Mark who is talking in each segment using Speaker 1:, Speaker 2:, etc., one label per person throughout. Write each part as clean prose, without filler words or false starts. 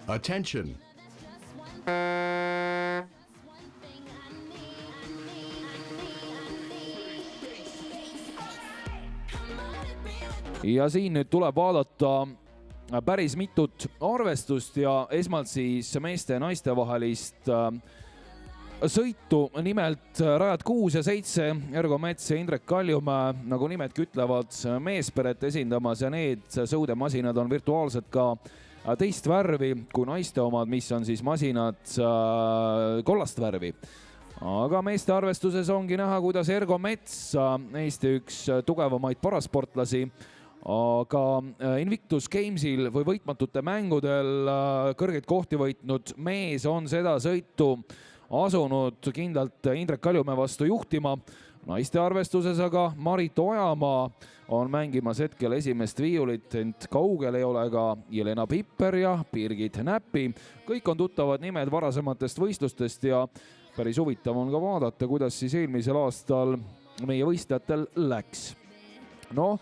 Speaker 1: Attention!
Speaker 2: Ja siin nüüd tuleb vaadata päris mitut arvestust ja esmalt siis meeste ja naiste vahelist sõitu. Nimelt rajad 6 ja 7, Ergo Mets ja Indrek Kaljumäe, nagu nimedki ütlevad, meesperet esindamas ja need sõudemasinad on virtuaalselt ka teist värvi kui naiste omad, mis on siis masinad kollast värvi. Aga meeste arvestuses ongi näha, kuidas Ergo Mets, Eesti üks tugevamaid parasportlasi, aga Invictus Gamesil või võitmatute mängudel kõrgeid kohti võitnud mees on seda sõitu asunud kindlalt Indrek Kaljumäe vastu juhtima. Naiste arvestuses aga Marit Ojamaa on mängimas hetkel esimest viiulit, ent kaugel ei ole ka Jelena Pipper ja Birgit Näppi. Kõik on tuttavad nimed varasematest võistlustest ja päris huvitav on ka vaadata, kuidas siis eelmisel aastal meie võistlejatel läks. No,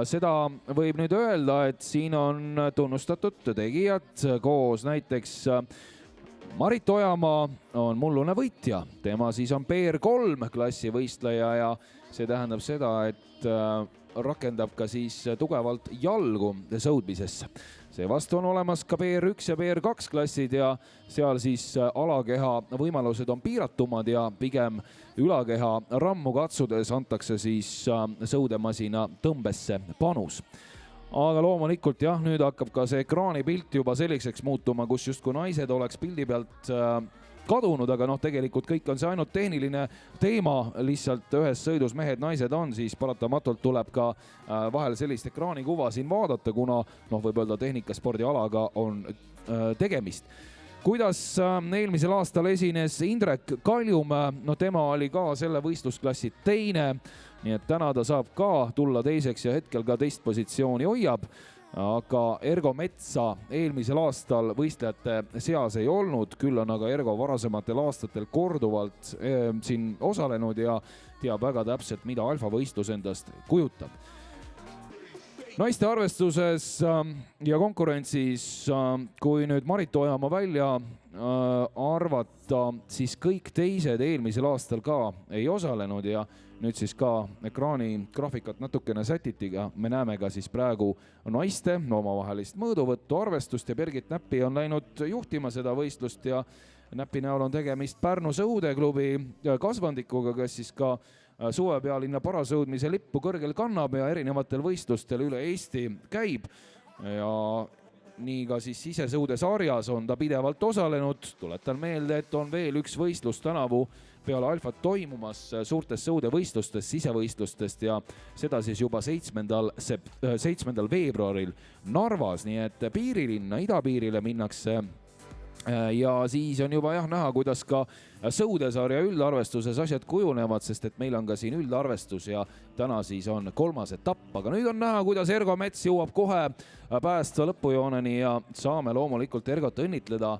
Speaker 2: seda võib nüüd öelda, et siin on tunnustatud tegijad koos näiteks Marit Ojamaa on mullune võitja, tema siis on PR3 klassi võistleja ja see tähendab seda, et rakendab ka siis tugevalt jalgu sõudmisesse. Seevastu on olemas ka PR1 ja PR2 klassid ja seal siis alakeha võimalused on piiratumad ja pigem ülakeha rammu katsudes antakse siis sõudemasina tõmbesse panus. Aga loomulikult jah, nüüd hakkab ka see ekraanipilt juba selliseks muutuma, kus justkui naised oleks pildi pealt kadunud, aga tegelikult kõik on see ainult tehniline teema, lihtsalt ühes sõidus mehed-naised on, siis paratamatult tuleb ka vahel sellist ekraanikuva siin vaadata, kuna võib öelda tehnikaspordi alaga on tegemist. Kuidas eelmisel aastal esines Indrek Kaljumäe, tema oli ka selle võistlusklassi teine, nii et täna ta saab ka tulla teiseks ja hetkel ka teist positsiooni hoiab, aga Ergo Metsa eelmisel aastal võistlejate seas ei olnud, küll on aga Ergo varasematel aastatel korduvalt siin osalenud ja teab väga täpselt, mida alfavõistlus endast kujutab. Naiste arvestuses ja konkurentsis, kui nüüd Marit Ojamaa välja arvata, siis kõik teised eelmisel aastal ka ei osalenud ja nüüd siis ka ekraani graafikat natukene sätitiga. Me näeme ka siis praegu naiste omavahelist mõõduvõttu arvestust ja Birgit Näppi on läinud juhtima seda võistlust ja Näppi näol on tegemist Pärnu sõudeklubi kasvandikuga, kes siis ka suvepealinna parasõudmise lippu kõrgel kannab ja erinevatel võistlustel üle Eesti käib. Ja nii ka siis sisesõudesarjas on ta pidevalt osalenud. Tuletan meelde, et on veel üks võistlus tänavu peale alfat toimumas suurtest sõudevõistlustest, sisevõistlustest ja seda siis juba 7. veebruaril Narvas, nii et piirilinna, idapiirile minnakse. Ja siis on juba näha, kuidas ka sõudesarja üldarvestuses asjad kujunevad, sest et meil on ka siin üldarvestus ja täna siis on 3. etapp. Aga nüüd on näha, kuidas Ergo Mets jõuab kohe päästva lõpujooneni ja saame loomulikult Ergot õnnitleda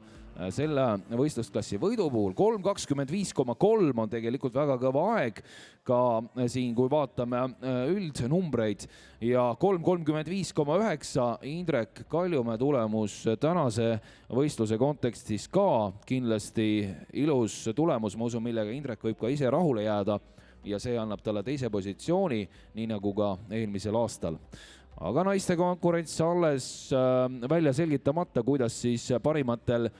Speaker 2: selle võistlusklassi võidu puhul. 3.25,3 on tegelikult väga kõva aeg ka siin, kui vaatame üldnumbreid ja 3.35,9 Indrek Kaljumäe tulemus tänase võistluse kontekstis ka kindlasti ilus tulemus, ma usun, millega Indrek võib ka ise rahule jääda ja see annab talle teise positsiooni, nii nagu ka eelmisel aastal. Aga naiste konkurents alles välja selgitamata, kuidas siis parimatel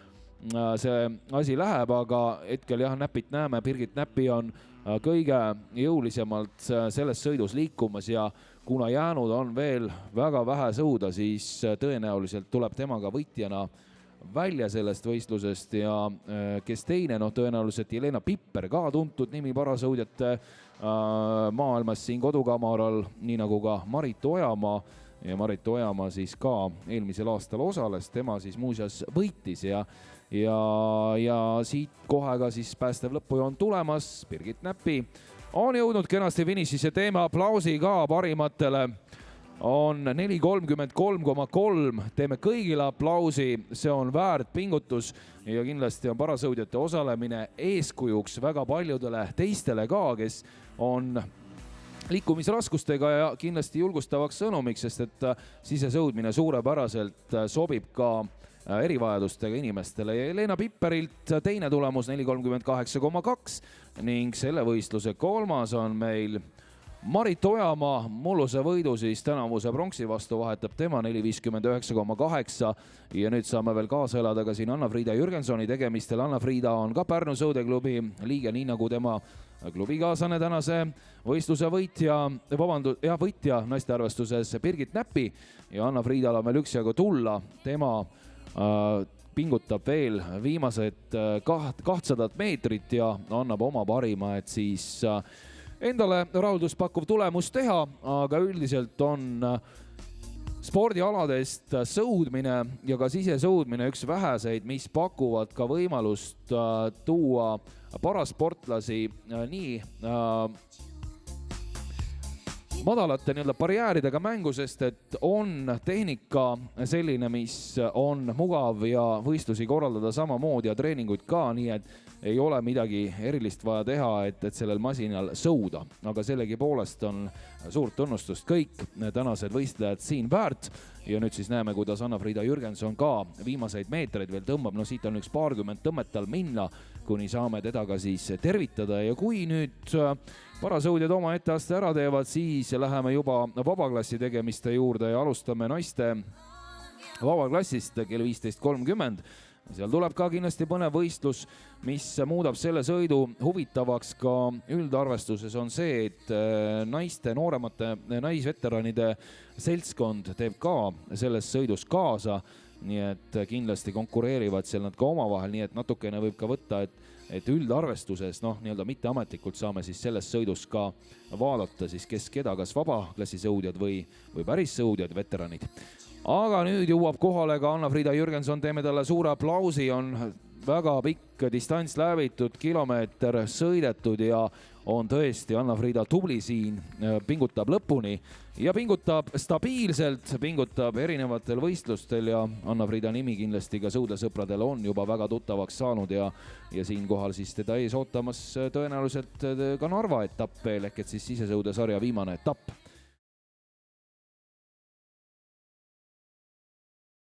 Speaker 2: see asi läheb, aga hetkel Näpit näeme, Birgit Näppi on kõige jõulisemalt selles sõidus liikumas ja kuna jäänud on veel väga vähe sõuda, siis tõenäoliselt tuleb temaga võitjana välja sellest võistlusest ja kes teine, tõenäoliselt Jelena Pipper, ka tuntud nimi parasõudjate maailmas siin kodukamaral, nii nagu ka Marit Ojamaa. Ja Marit Ojamaa siis ka eelmisel aastal osales, tema siis muuseas võitis ja siit kohe ka siis päästev lõpujoon tulemas. Birgit Näppi on jõudnud kenasti finišisse, teeme aplausi ka parimatele. On 4.33,3, teeme kõigile aplausi, see on väärt pingutus ja kindlasti on parasõudjate osalemine eeskujuks väga paljudele teistele ka, kes on liikumisraskustega ja kindlasti julgustavaks sõnumiks, sest et sisesõudmine suurepäraselt sobib ka erivajadustega inimestele. Ja Helena Pipperilt teine tulemus 4.38,2 ning selle võistluse kolmas on meil Marit Ojamaa. Mulluse võidu siis tänavuse pronksi vastu vahetab tema 4.59,8 ja nüüd saame veel kaasa elada ka siin Anna-Friida Jürgensoni tegemistel. Anna-Friida on ka Pärnu sõudeklubi liige, nii nagu tema klubikaaslane tänase võistluse võitja naiste arvestuses Birgit Näppi ja Anna-Friidal on veel üksjagu tulla. Tema pingutab veel viimased 200 meetrit ja annab oma parima, et siis endale rahuldust pakkuv tulemus teha, aga üldiselt on spordialadest sõudmine ja ka sisesõudmine üks väheseid, mis pakuvad ka võimalust tuua parasportlasi nii madalate barjääridega mängu, sest et on tehnika selline, mis on mugav ja võistlusi korraldada samamoodi ja treeninguid ka, nii et ei ole midagi erilist vaja teha, et sellel masinal sõuda. Aga sellegi poolest on suurt tunnustust kõik tänased võistlejad siin väärt ja nüüd siis näeme, kuidas Anna-Friida Jürgenson ka viimaseid meetreid veel tõmbab. No siit on üks paarkümmend tõmmet tal minna, kuni saame teda ka siis tervitada ja kui nüüd parasõudjad oma etteaste ära teevad, siis läheme juba vabaklassi tegemiste juurde ja alustame naiste vabaklassist kell 15.30. Seal tuleb ka kindlasti põnev võistlus, mis muudab selle sõidu huvitavaks ka üldarvestuses on see, et naiste nooremate naisveteranide seltskond teeb ka selles sõidus kaasa, nii et kindlasti konkureerivad seal nad ka omavahel, nii et natukene võib ka võtta, et üldarvestuses, nii-öelda mitteametlikult saame siis selles sõidus ka vaadata siis kes keda, kas vabaklassi sõudjad või päris sõudjad, veteranid. Aga nüüd jõuab kohale ka Anna-Friida Jürgenson, teeme talle suure aplausi, on väga pikk distants läbitud, kilomeeter sõidetud ja on tõesti Anna-Friida tubli siin, pingutab lõpuni ja pingutab stabiilselt, pingutab erinevatel võistlustel ja Anna-Friida nimi kindlasti ka sõudesõpradel on juba väga tuttavaks saanud ja siinkohal siis teda ees ootamas tõenäoliselt ka Narva etapp veel ehk et siis sisesõudesarja viimane etapp.